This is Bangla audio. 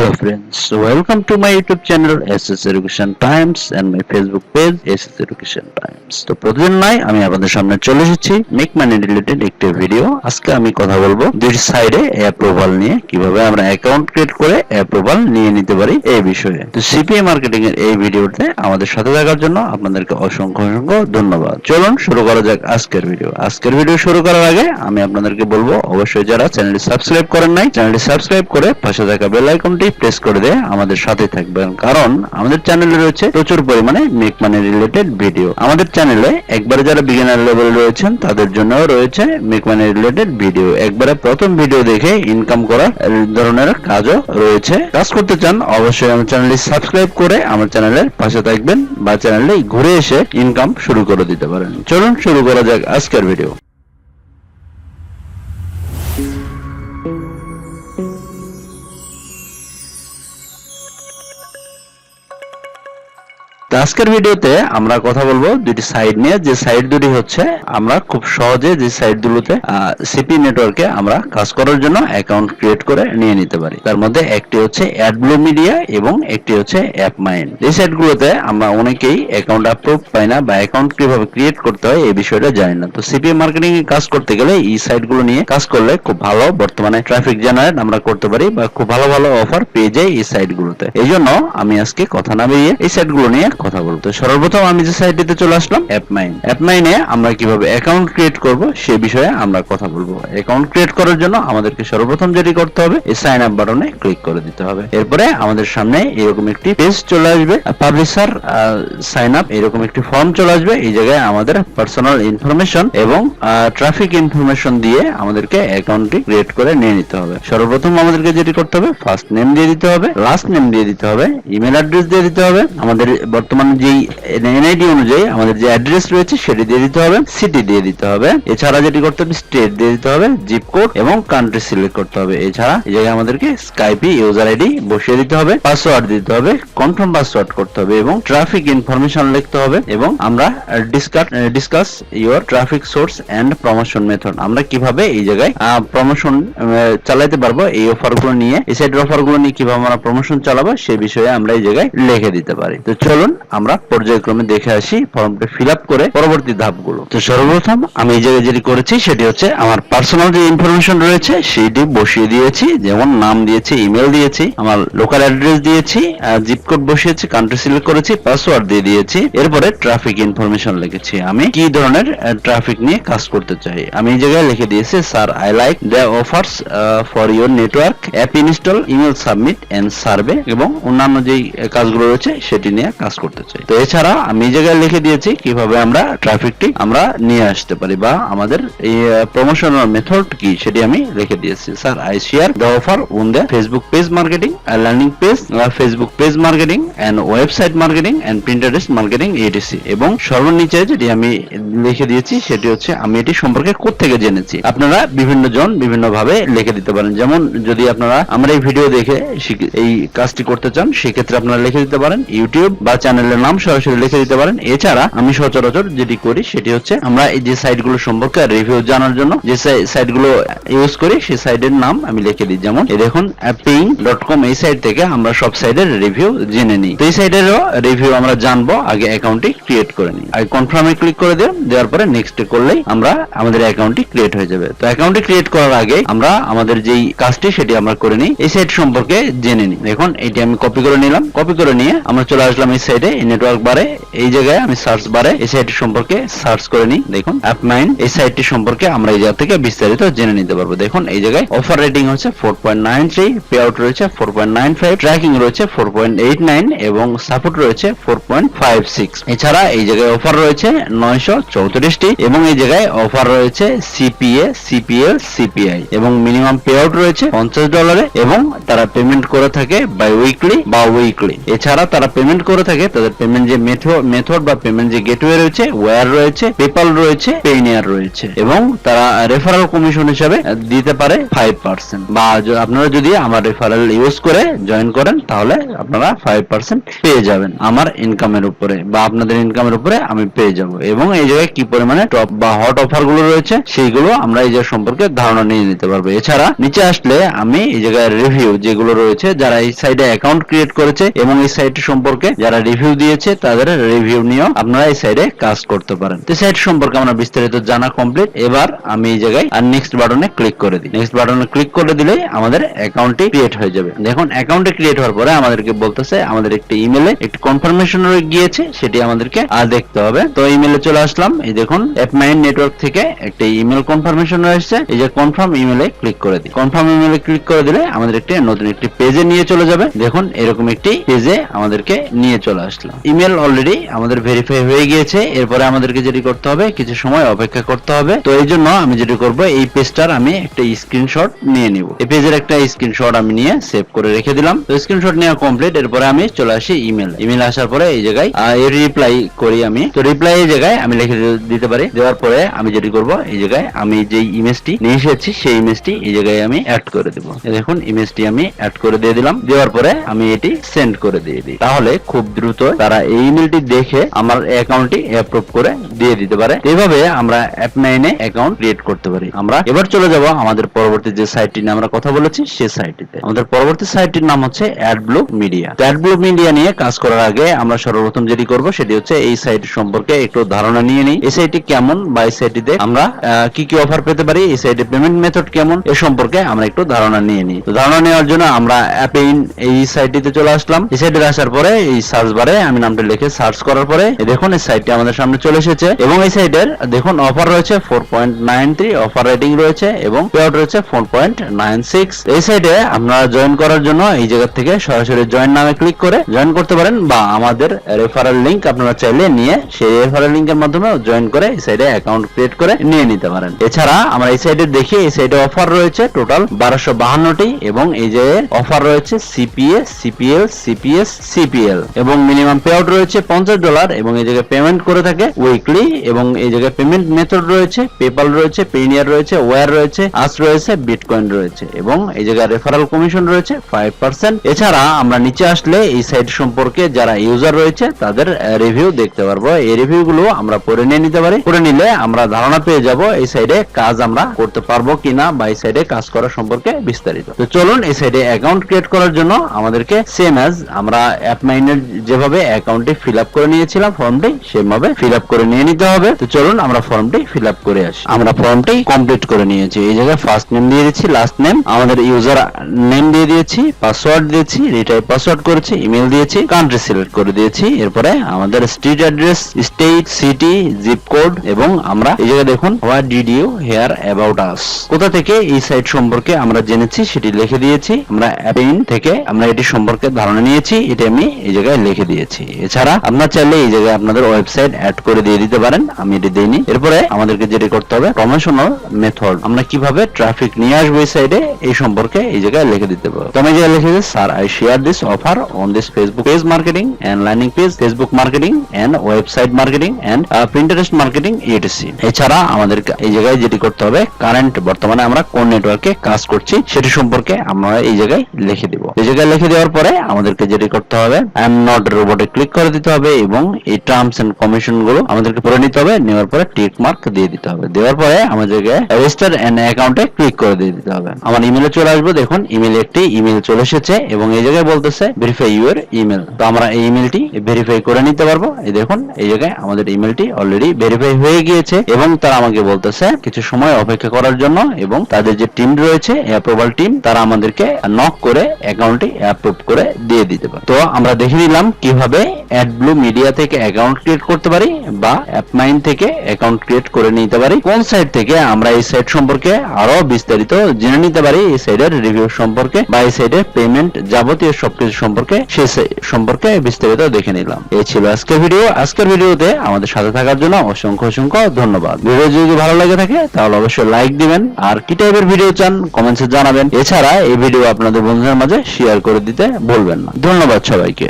Hello friends, welcome to my YouTube channel SS Education Times and my Facebook page SS Education Times. তো প্রতিদিন নয় আমি আপনাদের সামনে চলে এসেছি মেক মানি রিলেটেড একটি ভিডিও। আজকে আমি কথা বলবো দুই সাইডে অ্যাপ্রুভাল নিয়ে, কিভাবে আমরা অ্যাকাউন্ট ক্রিয়েট করে অ্যাপ্রুভাল নিয়ে নিতে পারি এই বিষয়ে। তো সিপিএ মার্কেটিং এর এই ভিডিওতে আমাদের সাথে থাকার জন্য আপনাদেরকে অসংখ্য ধন্যবাদ। চলুন শুরু করা যাক আজকের ভিডিও। আজকের ভিডিও শুরু করার আগে আমি আপনাদেরকে বলবো, অবশ্যই যারা চ্যানেলটি সাবস্ক্রাইব করেন নাই চ্যানেলটি সাবস্ক্রাইব করে পাশে থাকা বেল আইকনটি প্রেস করে দিয়ে আমাদের সাথে থাকবেন, কারণ আমাদের চ্যানেলে রয়েছে প্রচুর পরিমাণে মেক মানি রিলেটেড ভিডিও। আমাদের চ্যানেলে একবারে যারা বিগিনার লেভেল রয়েছেন তাদের জন্য রয়েছে মেক মানি রিলেটেড ভিডিও। একবারে প্রথম ভিডিও দেখে ইনকাম করার ধরনের কাজও রয়েছে। কাজ করতে চান অবশ্যই আমার চ্যানেলটি সাবস্ক্রাইব করে আমার চ্যানেলের পাশে থাকবেন বা চ্যানেলে ঘুরে এসে ইনকাম শুরু করে দিতে পারেন। চলুন শুরু করা যাক আজকের ভিডিও। আজকের ভিডিওতে আমরা কথা বলবো দুটি সাইট নিয়ে, যে সাইট দুটি হচ্ছে আমরা খুব সহজে যে সাইট গুলোতে সিপি নেটওয়ার্কে আমরা কাজ করার জন্য অ্যাকাউন্ট ক্রিয়েট করে নিয়ে নিতে পারি। তার মধ্যে একটি হচ্ছে অ্যাডব্লু মিডিয়া এবং একটি হচ্ছে অ্যাপমাইন্ড। এই সাইট গুলোতে আমরা অনেকেই অ্যাকাউন্ট অ্যাপ্রুভ পাই না বা অ্যাকাউন্ট কিভাবে ক্রিয়েট করতে হয় এই বিষয়টা জানি না। তো সিপি মার্কেটিং এ কাজ করতে গেলে এই সাইট গুলো নিয়ে কাজ করলে খুব ভালো বর্তমানে ট্রাফিক জেনারেট আমরা করতে পারি বা খুব ভালো ভালো অফার পেয়ে যাই এই সাইট গুলোতে। এই জন্য আমি আজকে কথা না বেরিয়ে এই সাইট গুলো নিয়ে কথা বলতে। সর্বপ্রথম আমি যে সাইটটিতে চলে আসলাম অ্যাপমাইন্ড। অ্যাপমাইন্ডে আমরা কিভাবে অ্যাকাউন্ট ক্রিয়েট করব সেই বিষয়ে আমরা কথা বলবো। অ্যাকাউন্ট ক্রিয়েট করার জন্য আমাদেরকে সর্বপ্রথম যেটি করতে হবে এই সাইন আপ বাটনে ক্লিক করে দিতে হবে। এরপরে আমাদের সামনে এরকম একটি পেজ চলে আসবে, পাবলিশার সাইন আপ এরকম একটি ফর্ম চলে আসবে। এই জায়গায় আমাদের পার্সোনাল ইনফরমেশন এবং ট্রাফিক ইনফরমেশন দিয়ে আমাদেরকে অ্যাকাউন্টটি ক্রিয়েট করে নিয়ে নিতে হবে। সর্বপ্রথম আমাদেরকে যেটি করতে হবে ফার্স্ট নেম দিয়ে দিতে হবে, লাস্ট নেম দিয়ে দিতে হবে, ইমেল অ্যাড্রেস দিয়ে দিতে হবে, আমাদের বর্তমানে যেই এনআইডি অনুযায়ী আমাদের যে অ্যাড্রেস রয়েছে সেটি দিয়ে দিতে হবে, সিটি দিয়ে দিতে হবে। এছাড়া যেটি করতে হবে স্টেট দিয়ে দিতে হবে, জিপ কোড এবং কান্ট্রি সিলেক্ট করতে হবে। এছাড়া এই জায়গায় আমাদেরকে স্কাইপি ইউজার আইডি বসিয়ে দিতে হবে, পাসওয়ার্ড দিতে হবে, কনফার্ম পাসওয়ার্ড করতে হবে এবং ট্রাফিক ইনফরমেশন লিখতে হবে। এবং আমরা discuss your traffic source and promotion method, আমরা কিভাবে এই জায়গায় প্রমোশন চালাতে পারবো এই অফারগুলো নিয়ে, এই সাইডের অফারগুলো নিয়ে কিভাবে আমরা প্রমোশন চালাবো সেই বিষয়ে আমরা এই জায়গায় লিখে দিতে পারি। তো চলুন আমরা পর্যায়ক্রমে দেখে আসি ফর্মটা ফিল আপ করে পরবর্তী ধাপগুলো। তো সর্বপ্রথম আমি এই জায়গায় যেটি করেছি সেটি হচ্ছে আমার পার্সোনাল যে ইনফরমেশন রয়েছে সেটি বসিয়ে দিয়েছি, যেমন নাম দিয়েছি, ইমেল দিয়েছি, আমার লোকাল অ্যাড্রেস দিয়েছি, জিপ কোড বসিয়েছি, কান্ট্রি সিলেক্ট করেছি, পাসওয়ার্ড দিয়ে দিয়েছি। এরপরে ট্রাফিক ইনফরমেশন লিখেছি, আমি কি ধরনের ট্রাফিক নিয়ে কাজ করতে চাই। আমি এই জায়গায় লিখে দিয়েছি sir I like the offers for your network, app install, email submit and survey এবং অন্যান্য যেই কাজগুলো রয়েছে সেটি নিয়ে কাজ করতে চাই। তো এছাড়া আমি এই জায়গায় লিখে দিয়েছি কিভাবে আমরা ট্রাফিকটি আমরা নিয়ে আসতে পারি বা আমাদের এই প্রমোশনাল মেথড কি সেটি আমি লিখে দিয়েছি। Sir I share the offer on the Facebook page marketing, landing page, Facebook page marketing and website marketing and Pinterest marketing etc. এবং সর্বনিচে যেটি আমি লিখে দিয়েছি সেটি হচ্ছে আমি এটি সম্পর্কে কোত্থেকে জেনেছি। আপনারা বিভিন্ন জন বিভিন্ন ভাবে লিখে দিতে পারেন। যেমন যদি আপনারা আমার এই ভিডিও দেখে এই কাজটি করতে চান সেক্ষেত্রে আপনারা লিখে দিতে পারেন ইউটিউব বা চ্যানেলের নাম সরাসরি লিখে দিতে পারেন। এছাড়া আমি সচরাচর যেটি করি সেটি হচ্ছে আমরা এই যে সাইটগুলো সম্পর্কে রিভিউ জানার জন্য যে সাইটগুলো ইউজ করি সেই সাইটের নাম আমি লিখে দিই। যেমন এই দেখুন apping.com, এই সাইট থেকে আমরা সব সাইটের রিভিউ জেনে নিই। তো এই সাইটেরও রিভিউ আমরা জানবো, আগে অ্যাকাউন্টটি ক্রিয়েট করে নিই। আগে কনফার্মে ক্লিক করে দেওয়ার পরে নেক্সট করলেই আমরা আমাদের অ্যাকাউন্টটি ক্রিয়েট হয়ে যাবে। তো অ্যাকাউন্টটি ক্রিয়েট করার আগে আমরা আমাদের যেই কাজটি সেটি আমরা করে নিই, এই সাইট সম্পর্কে জেনে নিই। দেখুন এটি আমি কপি করে নিলাম, কপি করে নিয়ে আমরা চলে আসলাম এই সাইটে, এই নেটওয়ার্ক বারে। এই জায়গায় আমি সার্চ বারে এই সাইটটি সম্পর্কে সার্চ করে নিই। দেখুন অ্যাপমাইন্ড, এই সাইটটি সম্পর্কে আমরা এই জায়গা থেকে বিস্তারিত জেনে নিতে পারবো। দেখুন এই জায়গায় অফার রেটিং হচ্ছে 4.93, পে আউট রয়েছে 4.95, ট্র্যাকিং রয়েছে 4.89 এবং সাপোর্ট রয়েছে 4.56। এছাড়া এই জায়গায় অফার রয়েছে 934টি এবং এই জায়গায় অফার রয়েছে সিপিএ, সিপিএল, সিপিআই এবং মিনিমাম পে আউট রয়েছে $50 এবং তারা পেমেন্ট করে থাকে বাই উইকলি বা উইকলি। এছাড়া তারা পেমেন্ট করে থাকে তো তাদের পেমেন্ট যে মেথড বা পেমেন্ট যে গেটওয়ে রয়েছে, ওয়্যার রয়েছে, পেপাল রয়েছে, পেইনিয়ার রয়েছে, এবং তারা রেফারেল কমিশন হিসাবে দিতে পারে 5%, বা আপনারা যদি আমার রেফারেল ইউজ করে জয়েন করেন তাহলে আপনারা 5% পেয়ে যাবেন আমার ইনকামের উপরে, বা আপনাদের ইনকামের উপরে আমি পেয়ে যাব। এবং এই জায়গায় কি পরিমাণে টপ বা হট অফার গুলো রয়েছে সেইগুলো আমরা এই জায়গা সম্পর্কে ধারণা নিয়ে নিতে পারবো। এছাড়া নিচে আসলে আমি এই জায়গায় রিভিউ যেগুলো রয়েছে, যারা এই সাইটে অ্যাকাউন্ট ক্রিয়েট করেছে এবং এই সাইট সম্পর্কে যারা রিভিউ দিয়েছে তাদের রিভিউ নিয়েও আপনারা এই সাইটে কাজ করতে পারেন। তো সাইট সম্পর্কে আমরা বিস্তারিত জানা কমপ্লিট। এবার আমি এই জায়গায় আর নেক্সট বাটনে ক্লিক করে দিই। নেক্সট বাটনে ক্লিক করে দিলেই আমাদের অ্যাকাউন্টটি ক্রিয়েট হয়ে যাবে। দেখুন অ্যাকাউন্টে ক্রিয়েট হওয়ার পরে আমাদেরকে বলতেছে আমাদের একটি ইমেলে একটি কনফার্মেশন গিয়েছে, সেটি আমাদেরকে দেখতে হবে। তো ইমেলে চলে আসলাম। এই দেখুন অ্যাপমাইন নেটওয়ার্ক থেকে একটি ইমেল কনফার্মেশন রয়েছে। এই যে কনফার্ম ইমেলে ক্লিক করে দিই। কনফার্ম ইমেলে ক্লিক করে দিলে আমাদের একটি নতুন একটি পেজে নিয়ে চলে যাবে। দেখুন এরকম একটি পেজে আমাদেরকে নিয়ে চলে আসলো। ইমেল অলরেডি আমাদের ভেরিফাই হয়ে গিয়েছে। এরপরে আমাদেরকে যেটি করতে হবে কিছু সময় অপেক্ষা করতে হবে। তো এই জন্য আমি যেটি করব, এই পেজটার আমি একটা স্ক্রিনশট নিয়ে নিব। এই পেজের একটা স্ক্রিনশট আমি নিয়ে সেভ করে রেখে দিলাম। তো স্ক্রিনশট নেওয়া কমপ্লিট। এরপরে আমি চলে আসি ইমেল আসার পরে এই জায়গায় রিপ্লাই করি আমি। তো রিপ্লাই এই জায়গায় আমি লিখে দিতে পারি। দেওয়ার পরে আমি যেটি করব, এই জায়গায় আমি যে ইমেজটি নিয়ে এসেছি সেই ইমেজটি এই জায়গায় আমি অ্যাড করে দেব। দেখুন ইমেজটি আমি অ্যাড করে দিয়ে দিলাম। দেওয়ার পরে আমি এটি সেন্ড করে দিয়ে দিই। তাহলে খুব দ্রুত তারা এই ইমেলটি দেখে আমার অ্যাকাউন্টটি অ্যাপ্রুভ করে দিয়ে দিতে পারে। এইভাবে আমরা অ্যাপমাইনে অ্যাকাউন্ট ক্রিয়েট করতে পারি। আমরা এবার চলে যাব আমাদের পরবর্তী যে সাইটটি নিয়ে আমরা কথা বলেছি সেই সাইটটিতে। আমাদের পরবর্তী সাইটটির নাম হচ্ছে অ্যাডব্লু মিডিয়া। অ্যাডব্লু মিডিয়া নিয়ে কাজ করার আগে আমরা সর্বপ্রথম যেটি করব সেটি হচ্ছে এই সাইট সম্পর্কে একটু ধারণা নিয়ে নিই। এই সাইটটি কেমন বা এই সাইটটিতে আমরা কি কি অফার পেতে পারি, এই সাইটে পেমেন্ট মেথড কেমন, এ সম্পর্কে আমরা একটু ধারণা নিয়ে নিই। তো ধারণা নেওয়ার জন্য আমরা অ্যাপেইন এই সাইটটিতে চলে আসলাম। এই সাইটে আসার পরে এই সার্চ বারে আমি নামটা লিখে সার্চ করার পরে দেখুন এই সাইটটি আমাদের সামনে চলে এসেছে। এবং এই সাইটের দেখুন অফার রয়েছে 4.93, অফার রেটিং রয়েছে এবং পেআউট রয়েছে 4.96। এই সাইটে আপনারা জয়েন করার জন্য এই জায়গা থেকে সরাসরি জয়েন নামে ক্লিক করে জয়েন করতে পারেন, বা আমাদের রেফারেল লিংক আপনারা চাইলে নিয়ে সেই রেফারেল লিংকের মাধ্যমে জয়েন করে এই সাইটে অ্যাকাউন্ট ক্রিয়েট করে নিয়ে নিতে পারেন। এছাড়া আমরা এই সাইটে দেখি এই সাইটে অফার রয়েছে টোটাল 1252টি, এবং এই যে অফার রয়েছে সিপিএ, সিপিএল, সিপিএস, সিপিএল, এবং মিনিমাম পেআউট রয়েছে $50, এবং এই জায়গায় পেমেন্ট করে থাকে উইকলি, এবং এই জায়গায় পেমেন্ট মেথড রয়েছে পেপাল রয়েছে, পেইনিয়ার রয়েছে, ওয়্যার রয়েছে, আস রয়েছে, বিটকয়েন রয়েছে, এবং এই জায়গায় রেফারেল কমিশন রয়েছে 5%। এছাড়া আমরা নিচে আসলে এই সাইট সম্পর্কে যারা ইউজার রয়েছে তাদের রিভিউ দেখতে পারবো। এই রিভিউ গুলো আমরা পড়ে নিয়ে নিতে পারি। পড়ে নিলে আমরা ধারণা পেয়ে যাব এই সাইডে কাজ আমরা করতে পারবো কিনা, বা এই সাইডে কাজ করা সম্পর্কে বিস্তারিত। তো চলুন এই সাইডে অ্যাকাউন্ট ক্রিয়েট করার জন্য আমাদেরকে সেম অ্যাজ আমরা অ্যাপমাইনের যেভাবে অ্যাকাউন্টটি ফিল আপ করে নিয়েছিলাম ফর্মটি, সেভাবে ফিল আপ করে নিয়ে নিতে হবে। তো চলুন আমরা ফর্মটি ফিল আপ করে আসি। আমরা ফর্মটি কমপ্লিট করে নিয়েছি। এই জায়গায় ফার্স্ট নেম দিয়ে দিচ্ছি, লাস্ট নেম, আমাদের ইউজার নেম দিয়ে দিয়েছি, পাসওয়ার্ড দিয়েছি, রিটাইপ পাসওয়ার্ড করেছি, ইমেল দিয়েছি, কান্ট্রি সিলেক্ট করে দিয়েছি। এরপরে আমাদের street address, state, city, zip code, এবং আমরা এই জায়গায় দেখুন what did you hear about us, কোথা থেকে এই সাইট সম্পর্কে আমরা জেনেছি সেটি লিখে দিয়েছি। আমরা অ্যাপেইন থেকে আমরা এটি সম্পর্কে ধারণা নিয়েছি, এটি আমি এই জায়গায় লিখে দিয়েছি। এছাড়া আপনারা চাইলে এই জায়গায় আপনাদের ওয়েবসাইট অ্যাড করে দিয়ে দিতে পারেন, আমি এটি দিইনি। এরপরে আমাদেরকে যেটি করতে হবে প্রমোশনাল মেথড, আমরা কিভাবে ট্রাফিক নিয়ে আসবো এই সাইডে এই সম্পর্কে এই জায়গায় লিখে দিতে পারবো। তো আমি এই জায়গায় লিখে দিই sir I share this offer on this Facebook page marketing and landing page, Facebook marketing and website marketing and Pinterest marketing etc. এছাড়া আমাদের এই জায়গায় যেটি করতে হবে কারেন্ট বর্তমানে আমরা কোন নেটওয়ার্কে কাজ করছি সেটি সম্পর্কে আমরা এই জায়গায় লিখে দিব। এই জায়গায় লিখে দেওয়ার পরে আমাদেরকে যেটি করতে হবে আই এম নট রোবটে ক্লিক করে দিতে হবে, এবং এই টার্মস এন্ড কমিশন গুলো আমাদেরকে পড়ে নিতে হবে। নেওয়ার পরে টিক মার্ক দিয়ে দিতে হবে। দেওয়ার পরে আমাদেরকে রেজিস্টার এন্ড অ্যাকাউন্টে ক্লিক করে দিয়ে দিতে হবে। আমার ইমেলে চলে আসবো। দেখুন ইমেলে একটি ইমেল চলে এসেছে এবং এই জায়গায় বলতেছে ভেরিফাই ইউর ইমেল। তো আমরা এই ইমেলটি ভেরিফাই করে নিতে পারবো। এই দেখুন এই জায়গায় আমাদের ইমেলটি অলরেডি ভেরিফাই হয়ে গিয়েছে, এবং তারা আমাকে বলতেছে কিছু সময় অপেক্ষা করার জন্য, এবং তাদের যে টিম রয়েছে অ্যাপ্রুভাল টিম তারা আমাদেরকে নক করে অ্যাকাউন্টটি অ্যাপ্রুভ করে দিয়ে দিতে পারে। তো আমরা দেখে নিলাম কিভাবে অ্যাডব্লু মিডিয়া থেকে অ্যাকাউন্ট ক্রিয়েট করতে পারি বা অ্যাপমাইন থেকে অ্যাকাউন্ট ক্রিয়েট করে নিতে পারি। কোন সাইট থেকে আমরা এই সাইট সম্পর্কে আরো বিস্তারিত জেনে নিতে পারি, এই সাইটের রিভিউ সম্পর্কে বা এই সাইটের পেমেন্ট যাবতীয় সবকিছু সম্পর্কে সে সম্পর্কে বিস্তারিত দেখে নিলাম। এই ছিল আজকের ভিডিও। আজকের ভিডিওতে আমাদের সাথে থাকার জন্য অসংখ্য ধন্যবাদ। ভিডিও যদি ভালো লাগে থাকে তাহলে অবশ্যই লাইক দিবেন, আর কি টাইপের ভিডিও চান কমেন্টসে জানাবেন। এছাড়া এই ভিডিও আপনাদের বন্ধুদের মাঝে শেয়ার করে দিতে ভুলবেন না। ধন্যবাদ সবাইকে।